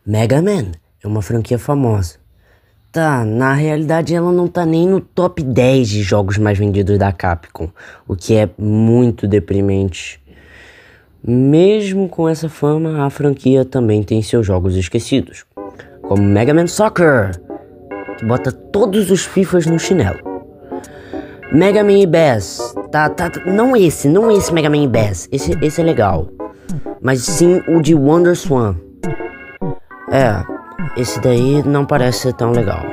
Mega Man é uma franquia famosa. Tá, na realidade ela não tá nem no top 10 de jogos mais vendidos da Capcom, o que é muito deprimente. Mesmo com essa fama, a franquia também tem seus jogos esquecidos, como Mega Man Soccer, que bota todos os FIFAs no chinelo. Mega Man Bass, não esse Mega Man Bass, esse é legal, mas sim o de WonderSwan. Esse daí não parece ser tão legal.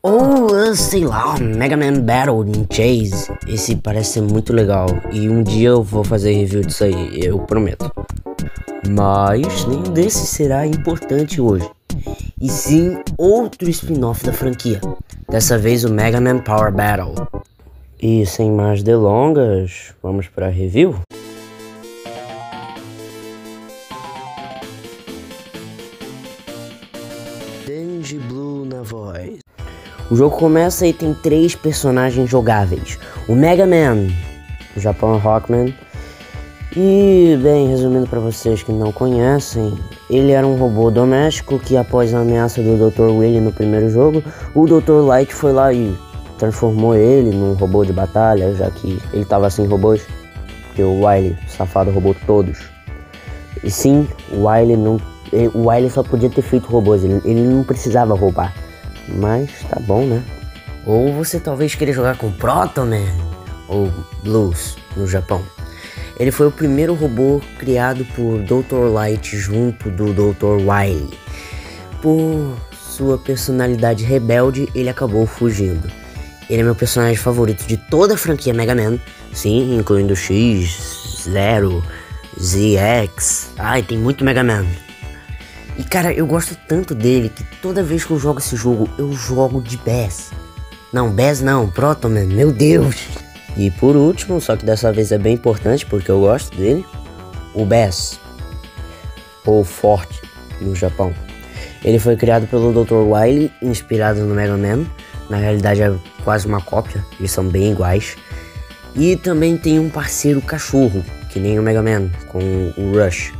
Ou, sei lá, Mega Man Battle in Chase. Esse parece ser muito legal. E um dia eu vou fazer review disso aí, eu prometo. Mas nenhum desses será importante hoje. E sim outro spin-off da franquia. Dessa vez o Mega Man Power Battle. E sem mais delongas, vamos para a review? Denji Blue na voz. O jogo começa e tem 3 personagens jogáveis. O Mega Man, o Japão Rockman. E, bem, resumindo para vocês que não conhecem, ele era um robô doméstico que após a ameaça do Dr. Wily no primeiro jogo, o Dr. Light foi lá e transformou ele num robô de batalha, já que ele tava sem robôs, porque o Wily, safado, roubou todos. E sim, o Wily só podia ter feito robôs, ele não precisava roubar. Mas tá bom, né? Ou você talvez queira jogar com Proto Man, ou Blues, no Japão. Ele foi o primeiro robô criado por Dr. Light junto do Dr. Wily. Por sua personalidade rebelde, ele acabou fugindo. Ele é meu personagem favorito de toda a franquia Mega Man, sim, incluindo X, Zero, ZX. Ai, tem muito Mega Man. E cara, eu gosto tanto dele que toda vez que eu jogo esse jogo, eu jogo de Bass. Não, Bass não, Proto Man, meu Deus. E por último, só que dessa vez é bem importante porque eu gosto dele, o Bass, ou Forte no Japão. Ele foi criado pelo Dr. Wily, inspirado no Mega Man. Na realidade é quase uma cópia, eles são bem iguais. E também tem um parceiro cachorro, que nem o Mega Man, com o Rush,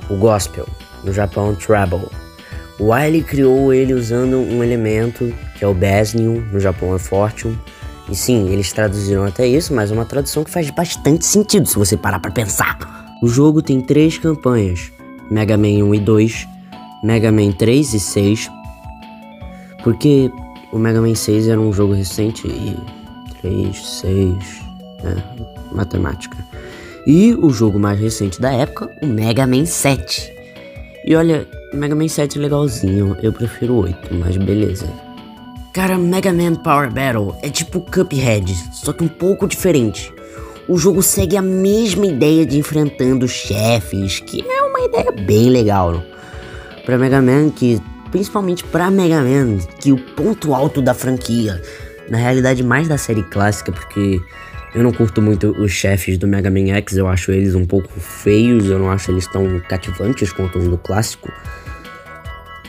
o Gospel. No Japão, Treble. O Wily criou ele usando um elemento que é o Basnium, no Japão é Fortune. E sim, eles traduziram até isso, mas é uma tradução que faz bastante sentido se você parar pra pensar. O jogo tem 3 campanhas, Mega Man 1 e 2, Mega Man 3 e 6, porque o Mega Man 6 era um jogo recente e 3, 6, matemática. E o jogo mais recente da época, o Mega Man 7. E olha, Mega Man 7 é legalzinho, eu prefiro 8, mas beleza. Cara, Mega Man Power Battle é tipo Cuphead, só que um pouco diferente. O jogo segue a mesma ideia de enfrentando chefes, que é uma ideia bem legal. Pra Mega Man, principalmente pra Mega Man, que o ponto alto da franquia, na realidade mais da série clássica, porque eu não curto muito os chefes do Mega Man X, eu acho eles um pouco feios, eu não acho eles tão cativantes quanto os do clássico.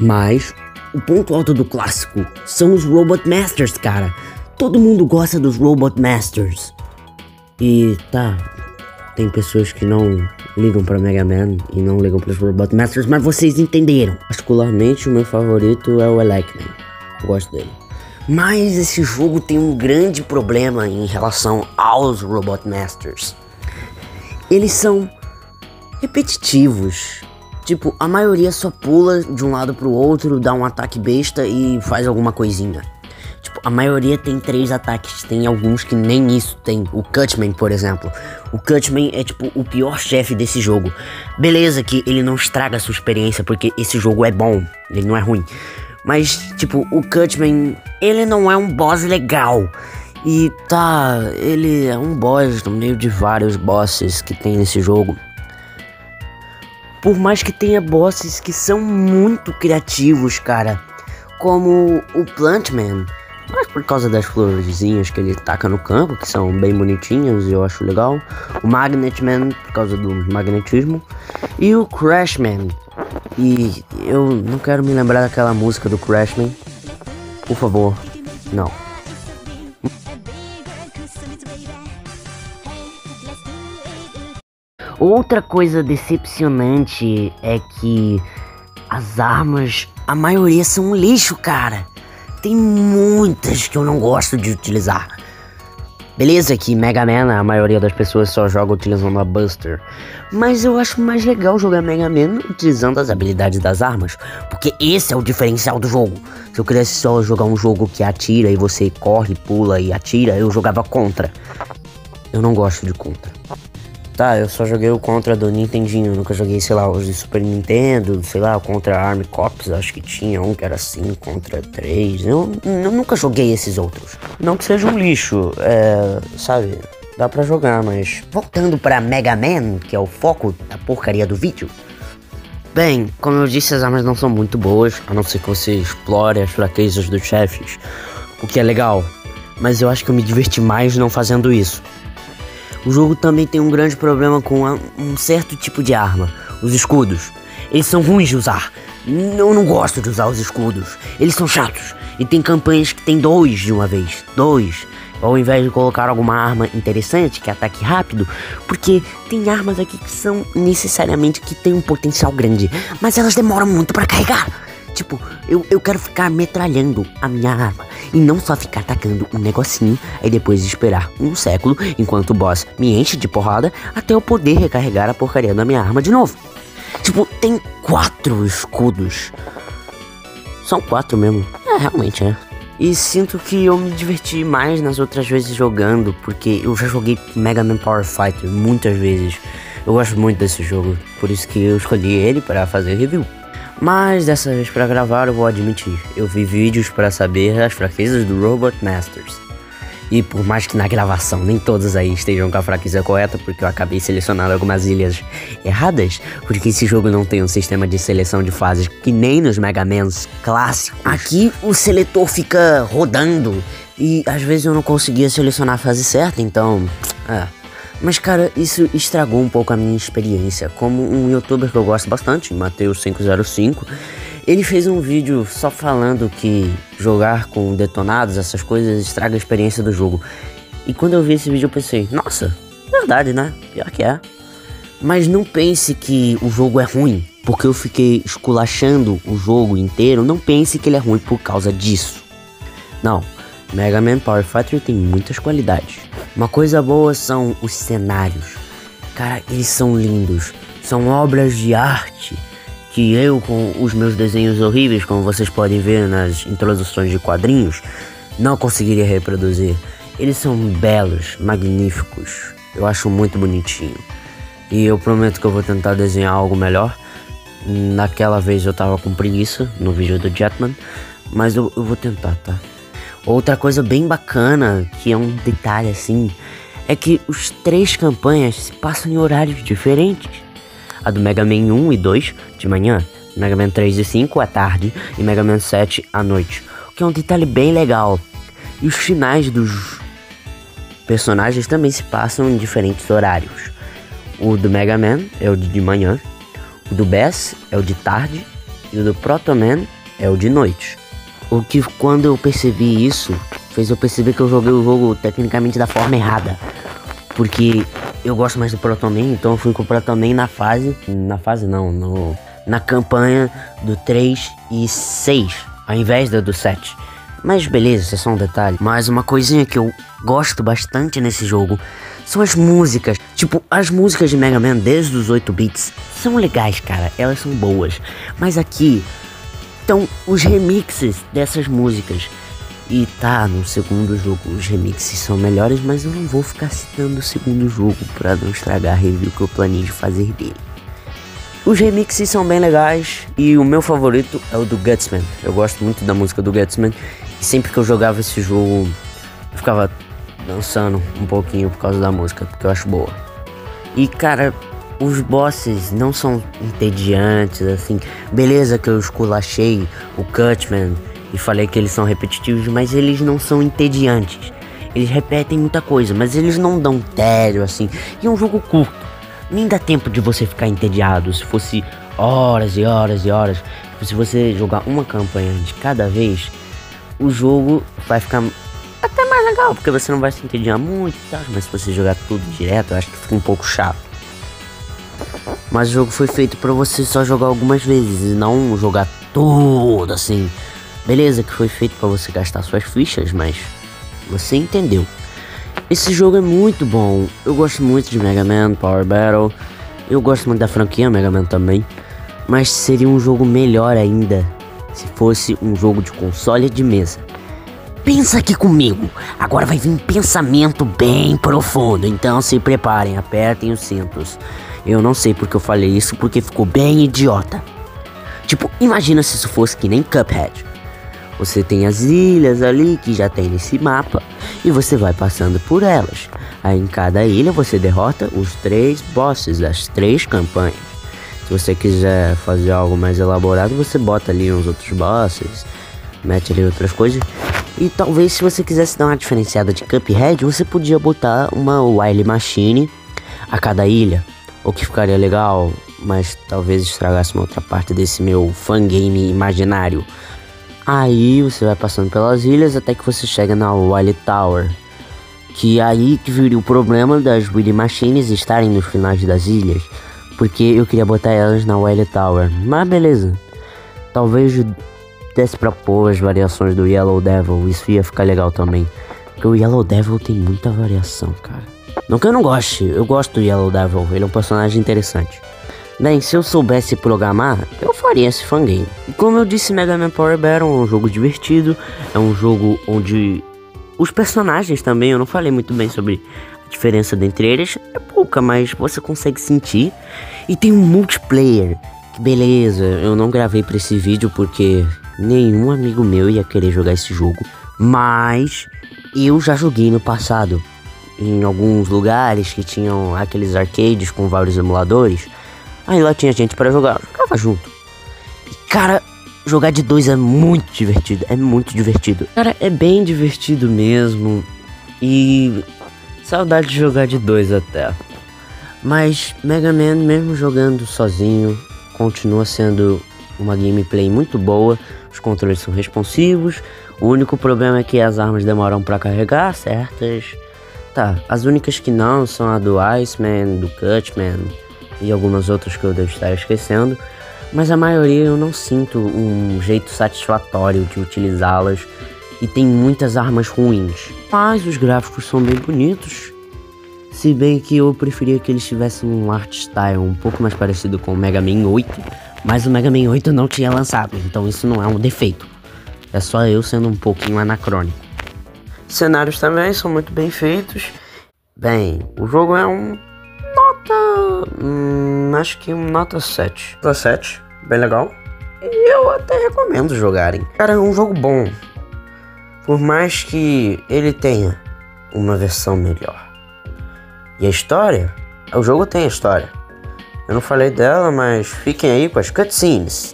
Mas o ponto alto do clássico são os Robot Masters, cara. Todo mundo gosta dos Robot Masters. E tá, tem pessoas que não ligam pra Mega Man e não ligam pros Robot Masters, mas vocês entenderam. Particularmente o meu favorito é o Elecman, eu gosto dele. Mas esse jogo tem um grande problema em relação aos Robot Masters. Eles são repetitivos. Tipo, a maioria só pula de um lado pro outro, dá um ataque besta e faz alguma coisinha. Tipo, a maioria tem 3 ataques, tem alguns que nem isso tem. O Cutman, por exemplo. O Cutman é tipo o pior chefe desse jogo. Beleza que ele não estraga a sua experiência, porque esse jogo é bom, ele não é ruim. Mas, tipo, o Cutman, ele não é um boss legal. E tá, ele é um boss no meio de vários bosses que tem nesse jogo. Por mais que tenha bosses que são muito criativos, cara. Como o Plantman. Mas por causa das florzinhas que ele taca no campo, que são bem bonitinhas e eu acho legal. O Magnetman, por causa do magnetismo. E o Crashman. E eu não quero me lembrar daquela música do Crashman. Por favor, não. Outra coisa decepcionante é que as armas, a maioria são um lixo, cara. Tem muitas que eu não gosto de utilizar. Beleza que Mega Man, a maioria das pessoas só joga utilizando a Buster. Mas eu acho mais legal jogar Mega Man utilizando as habilidades das armas. Porque esse é o diferencial do jogo. Se eu quisesse só jogar um jogo que atira e você corre, pula e atira, eu jogava Contra. Eu não gosto de Contra. Tá, eu só joguei o Contra do Nintendinho, eu nunca joguei, sei lá, os de Super Nintendo, sei lá, o Contra Army Corps, acho que tinha um que era assim, Contra 3, eu nunca joguei esses outros. Não que seja um lixo, sabe, dá pra jogar, mas... Voltando pra Mega Man, que é o foco da porcaria do vídeo. Bem, como eu disse, as armas não são muito boas, a não ser que você explore as fraquezas dos chefes, o que é legal, mas eu acho que eu me diverti mais não fazendo isso. O jogo também tem um grande problema com um certo tipo de arma, os escudos. Eles são ruins de usar. Eu não gosto de usar os escudos. Eles são chatos. E tem campanhas que tem 2 de uma vez. 2. Ao invés de colocar alguma arma interessante, que ataque rápido. Porque tem armas aqui que são necessariamente que tem um potencial grande. Mas elas demoram muito pra carregar. Tipo, eu quero ficar metralhando a minha arma e não só ficar atacando um negocinho e depois esperar um século enquanto o boss me enche de porrada até eu poder recarregar a porcaria da minha arma de novo. Tipo, tem 4 escudos. São 4 mesmo. Realmente é. E sinto que eu me diverti mais nas outras vezes jogando, porque eu já joguei Mega Man Power Fighter muitas vezes. Eu gosto muito desse jogo, por isso que eu escolhi ele para fazer review. Mas dessa vez para gravar eu vou admitir, eu vi vídeos para saber as fraquezas do Robot Masters. E por mais que na gravação nem todos aí estejam com a fraqueza correta, porque eu acabei selecionando algumas ilhas erradas, porque esse jogo não tem um sistema de seleção de fases que nem nos Mega Mans clássicos. Aqui o seletor fica rodando e às vezes eu não conseguia selecionar a fase certa, então... Mas cara, isso estragou um pouco a minha experiência. Como um youtuber que eu gosto bastante, Mateus505, ele fez um vídeo só falando que jogar com detonados, essas coisas, estraga a experiência do jogo. E quando eu vi esse vídeo eu pensei, nossa, verdade, né? Pior que é. Mas não pense que o jogo é ruim, porque eu fiquei esculachando o jogo inteiro. Não pense que ele é ruim por causa disso. Não, Mega Man Power Fighter tem muitas qualidades. Uma coisa boa são os cenários. Cara, eles são lindos. São obras de arte que eu, com os meus desenhos horríveis, como vocês podem ver nas introduções de quadrinhos, não conseguiria reproduzir. Eles são belos, magníficos. Eu acho muito bonitinho. E eu prometo que eu vou tentar desenhar algo melhor. Naquela vez eu tava com preguiça no vídeo do Jetman, mas eu vou tentar, tá? Outra coisa bem bacana, que é um detalhe assim, é que os 3 campanhas se passam em horários diferentes. A do Mega Man 1 e 2 de manhã, Mega Man 3 e 5 à tarde e Mega Man 7 à noite. O que é um detalhe bem legal. E os finais dos personagens também se passam em diferentes horários. O do Mega Man é o de manhã, o do Bass é o de tarde e o do Proto Man é o de noite. O que, quando eu percebi isso, fez eu perceber que eu joguei o jogo tecnicamente da forma errada. Porque eu gosto mais do Proto Man, então eu fui com o Proto Man na campanha do 3 e 6, ao invés da do 7. Mas beleza, isso é só um detalhe. Mas uma coisinha que eu gosto bastante nesse jogo são as músicas. Tipo, as músicas de Mega Man desde os 8 bits são legais, cara, elas são boas. Mas aqui... então, os remixes dessas músicas. E tá, no segundo jogo os remixes são melhores, mas eu não vou ficar citando o segundo jogo pra não estragar a review que eu planejo fazer dele. Os remixes são bem legais e o meu favorito é o do Gutsman. Eu gosto muito da música do Gutsman e sempre que eu jogava esse jogo eu ficava dançando um pouquinho por causa da música, porque eu acho boa. E cara... os bosses não são entediantes, assim. Beleza que eu esculachei o Cutman e falei que eles são repetitivos, mas eles não são entediantes. Eles repetem muita coisa, mas eles não dão tédio, assim. E é um jogo curto. Nem dá tempo de você ficar entediado. Se fosse horas e horas e horas, se você jogar uma campanha de cada vez, o jogo vai ficar até mais legal, porque você não vai se entediar muito e tal. Mas se você jogar tudo direto, eu acho que fica um pouco chato. Mas o jogo foi feito pra você só jogar algumas vezes e não jogar tudo assim. Beleza que foi feito pra você gastar suas fichas, mas você entendeu. Esse jogo é muito bom. Eu gosto muito de Mega Man Power Battle. Eu gosto muito da franquia Mega Man também. Mas seria um jogo melhor ainda se fosse um jogo de console de mesa. Pensa aqui comigo. Agora vai vir um pensamento bem profundo. Então se preparem, apertem os cintos. Eu não sei porque eu falei isso, porque ficou bem idiota. Tipo, imagina se isso fosse que nem Cuphead. Você tem as ilhas ali que já tem nesse mapa e você vai passando por elas. Aí em cada ilha você derrota os 3 bosses das 3 campanhas. Se você quiser fazer algo mais elaborado, você bota ali uns outros bosses, mete ali outras coisas. E talvez se você quisesse dar uma diferenciada de Cuphead, você podia botar uma Wily Machine a cada ilha. O que ficaria legal, mas talvez estragasse uma outra parte desse meu fangame imaginário. Aí você vai passando pelas ilhas até que você chega na Wily Tower. Que aí que viria o problema das Wily Machines estarem nos finais das ilhas. Porque eu queria botar elas na Wily Tower. Mas beleza. Talvez desse pra pôr as variações do Yellow Devil. Isso ia ficar legal também. Porque o Yellow Devil tem muita variação, cara. Não que eu não goste. Eu gosto do Yellow Devil. Ele é um personagem interessante. Bem, se eu soubesse programar, eu faria esse fangame. E como eu disse, Mega Man Power Battle é um jogo divertido. É um jogo onde os personagens também, eu não falei muito bem sobre a diferença dentre eles. É pouca, mas você consegue sentir. E tem um multiplayer. Que beleza, eu não gravei pra esse vídeo porque nenhum amigo meu ia querer jogar esse jogo. Mas eu já joguei no passado. Em alguns lugares que tinham aqueles arcades com vários emuladores. Aí lá tinha gente pra jogar, eu jogava junto. E cara, jogar de 2 é muito divertido, é muito divertido. Cara, é bem divertido mesmo. E saudade de jogar de 2 até. Mas Mega Man, mesmo jogando sozinho, continua sendo uma gameplay muito boa. Os controles são responsivos. O único problema é que as armas demoram pra carregar, certas. Tá, as únicas que não são a do Iceman, do Cutman e algumas outras que eu devo estar esquecendo, mas a maioria eu não sinto um jeito satisfatório de utilizá-las e tem muitas armas ruins. Mas os gráficos são bem bonitos, se bem que eu preferia que eles tivessem um art style um pouco mais parecido com o Mega Man 8, mas o Mega Man 8 não tinha lançado, então isso não é um defeito, é só eu sendo um pouquinho anacrônico. Cenários também são muito bem feitos. Bem, o jogo é um acho que um nota 7. Nota 7, bem legal. E eu até recomendo jogarem. Cara, é um jogo bom. Por mais que ele tenha uma versão melhor. E a história? O jogo tem a história. Eu não falei dela, mas fiquem aí com as cutscenes.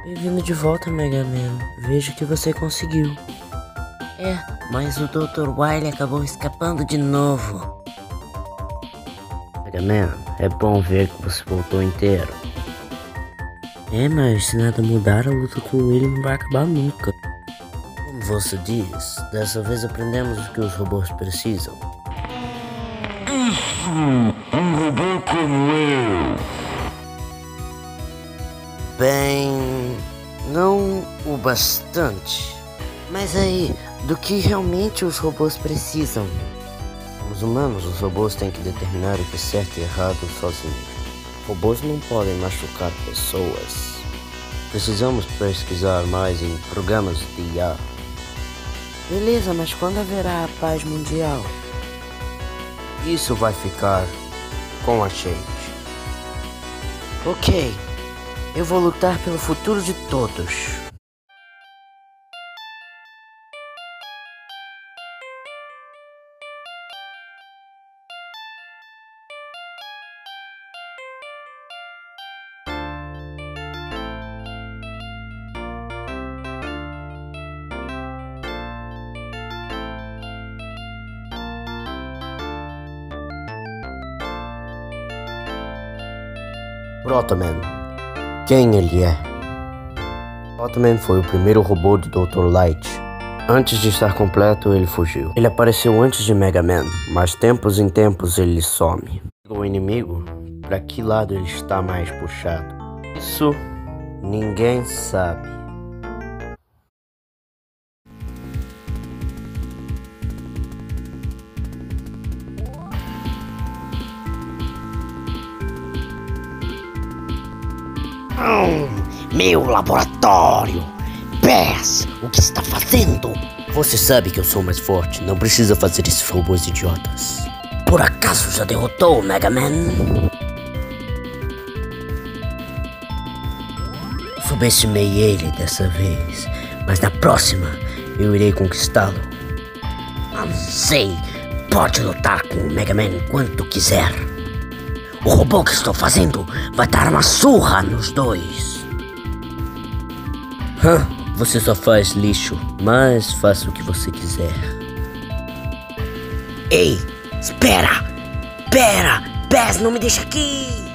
Bem-vindo de volta, Mega Man. Vejo que você conseguiu. É, mas o Dr. Wily acabou escapando de novo. Mega Man, é bom ver que você voltou inteiro. É, mas se nada mudar, a luta com ele não vai acabar nunca. Como você diz, dessa vez aprendemos o que os robôs precisam. Um robô como eu. Bem, não o bastante. Mas aí, do que realmente os robôs precisam? Os humanos, os robôs têm que determinar o que é certo e errado sozinhos. Robôs não podem machucar pessoas. Precisamos pesquisar mais em programas de IA. Beleza, mas quando haverá a paz mundial? Isso vai ficar com a gente. Ok. Eu vou lutar pelo futuro de todos. Protoman. Quem ele é? Hotman foi o primeiro robô de Dr. Light. Antes de estar completo, ele fugiu. Ele apareceu antes de Mega Man, mas tempos em tempos ele some. O inimigo, para que lado ele está mais puxado? Isso ninguém sabe. Meu laboratório! Bass, o que está fazendo? Você sabe que eu sou mais forte, não precisa fazer esses robôs idiotas. Por acaso já derrotou o Mega Man? Subestimei ele dessa vez, mas na próxima eu irei conquistá-lo. Não sei, pode lutar com o Mega Man quanto quiser. O robô que estou fazendo vai dar uma surra nos dois. Você só faz lixo, mas faça o que você quiser. Ei, espera! Pera! Bass, não me deixa aqui!